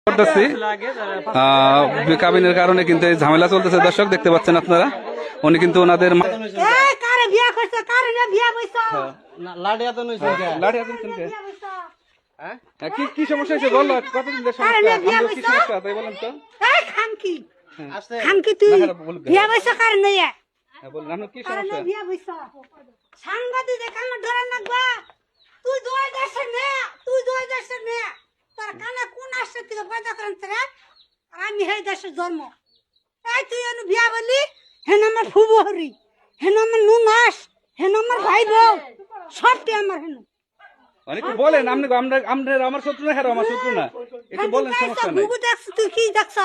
করতেছি কাবিনের কারণে কিন্তু এই ঝামেলা চলতেছে দর্শক দেখতে পাচ্ছেন আপনারা। উনি কিন্তু ওনাদের কি সমস্যা হয়েছে বলো, কতদিন সমস্যা তাই বলেন তো। কি সমস্যা সাংবাদিক ধরে রাখবা, তুই দোয়া দেশের মেয়ে, তুই দোয়া দেশের মেয়ে, তোর কানে কোন আসছে থেকে পয়দা করেন তোরা, আর আমি এই দেশের জন্ম। এই তুই এনে বিয়া বলি, হেন আমার ফুবহরি, হেন আমার নুনাস, হেন আমার ভাই বউ, সবটি আমার হেন। অনেকে বলেন আমার শত্রু না, আমার শত্রু না, একটু বলেন সমস্যা নাই। তুই কি দেখছ?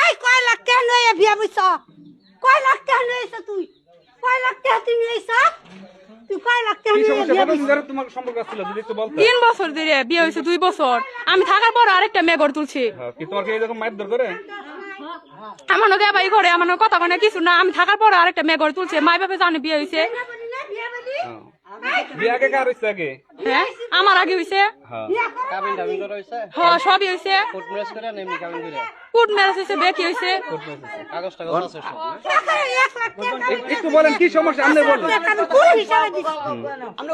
এই কয় লাখ টাকা নিয়ে বিয়া বইছ? কয় লাখ টাকা নিয়েছ তুই? কয় লাখ টাকা তুই নিয়েছ? তুই কয় লাখ টাকা নিয়ে বিয়া বইছ? তোমার সম্পর্ক ছিল যদি একটু বলতে। 3 বছর ধরে বিয়ে হয়েছে, 2 বছর আমি থাকার পর আরেকটা মেয়ে গড়ে তুলছি। কি তোমাকে এরকম মারধর করে? আমার নগে ভাই ঘরে আমার কথা মানে কিছু না, আমি থাকার পর আরেকটা মেয়ে গড়ে তুলছে। মাই বাপে জানে বিয়ে হয়েছে। বিয়ে আগে কার হইছে আগে? হ্যাঁ আমার আগে হইছে। হ্যাঁ সবই হইছে। কোর্ট ম্যারেজ হইছে, বেকি হইছে। একটু বলেন কি সমস্যা আপনি বলেন। কোন হিসাবে দিছ?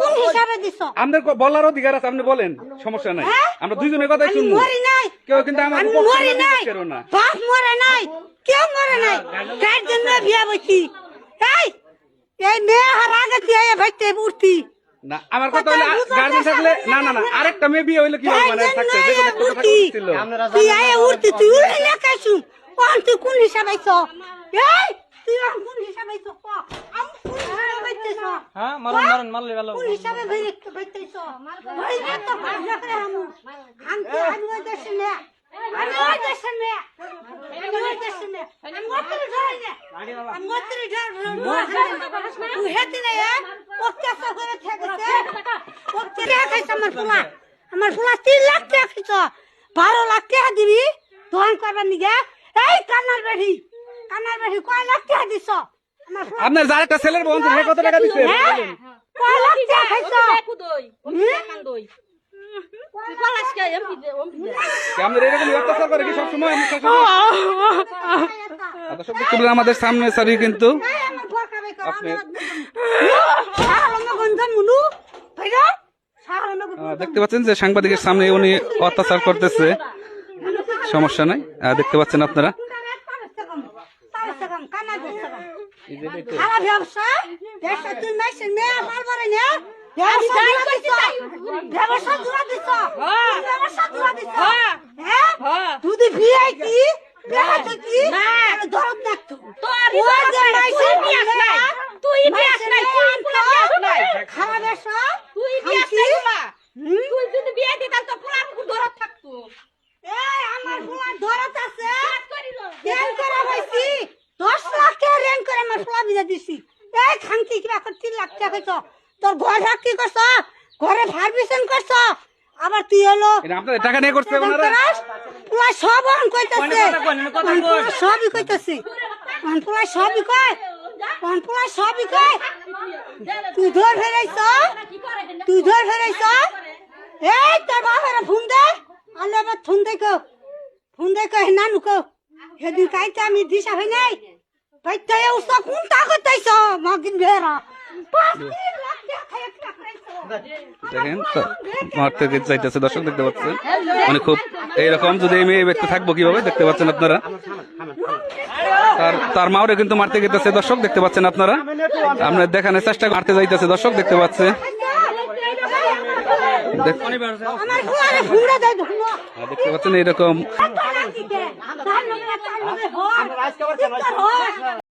কোন হিসাবে দিছ? আপনার বলার অধিকার আছে, আপনি বলেন সমস্যা নাই। আমরা দুইজনের কথাই শুনবো। মরি নাই, কেউ কিন্তু আমার মরি নাই, বাপ মরে নাই, কেউ মরে নাই, তার জন্য বিয়া বইছি। এই মেয়ে হার আগে দিয়ে ভাইতে উঠতি না। আমার কথা হলো গার্জেন থাকলে না না না, আরেকটা মেয়ে বিয়ে হইলে কি হবে মানে থাকতে যে কোনো কথা ছিল। তুই আয় উঠতি, তুই উড়ে লেখাইছু। কোন তুই কোন হিসাবে আইছ? এই তুই কোন হিসাবে আইছ? আমি কোন হিসাবে বাইতেছ? হ্যাঁ মারুন মারলে ভালো। কোন হিসাবে বাইতেছ? ভাই তো ভাজা করে আমু। আমি ওই দেশে না, আমি ওই দেশে না, আমি ওই দেশে না, আমি মতরে ধরে না, আমি মতরে ধরে। তুই হেতি না অত্যাচার করে থেকেছে, অত্যাচার খাইছে আমার ফুলা 3 লাখ টাকা খাইছ, 12 লাখ টাকা দিবি দোকান করবার নিগে। এই কানার বেড়ি কয় লাখ টাকা দিছ? আপনার যার একটা ছেলের বোন সে কত টাকা দিছে? কয় লাখ টাকা খাইছ? আমাদের এরকম অত্যাচার করে কি সবসময়? আমাদের সামনে সারি কিন্তু দেখতে পাচ্ছেন যে সাংবাদিকের সামনে উনি অত্যাচার করতেছে। সমস্যা নাই, দেখতে পাচ্ছেন আপনারা। আমার ফুলা ধরত আছে, রেন করা হইছি 10 লাখ টাকা রেন করে আমার ফুলা বিজা দিছি। এই খাঙ্কি কিবা করে 3 লাখ টাকা কইছ? তোর ঘর কি করছ? ঘরে ভার্বিশন করছ? আবার তুই হলো আপনাদের টাকা নিয়ে করছে ওনারা? পুরা সব অন কইতাছে, সবই কইতাছে, পুরা সবই কয়, পুরা সবই কয়। তুই ধর ফেরাইছ, তুই ধর ফেরাইছ। এই তোর বাবার ফোন দে, আলে আবার ফোন দেখো নানু কো সেদিন কাইতে আমি দিশা হই নাই বাইতে উস্তা কোন তাকত তাইছ মাগিন বেরা 5 লাখ টাকা দেখেন মারতে যাইতেছে দর্শক দেখতে পাচ্ছেন। মানে খুব এইরকম যদি এই মেয়ে ব্যক্তি থাকবো কিভাবে দেখতে পাচ্ছেন আপনারা। তার মাওরে কিন্তু মারতে গেতেছে দর্শক দেখতে পাচ্ছেন আপনারা। আপনার দেখানোর চেষ্টা মারতে যাইতেছে দর্শক দেখতে পাচ্ছে। দেখতে পাচ্ছেন এইরকম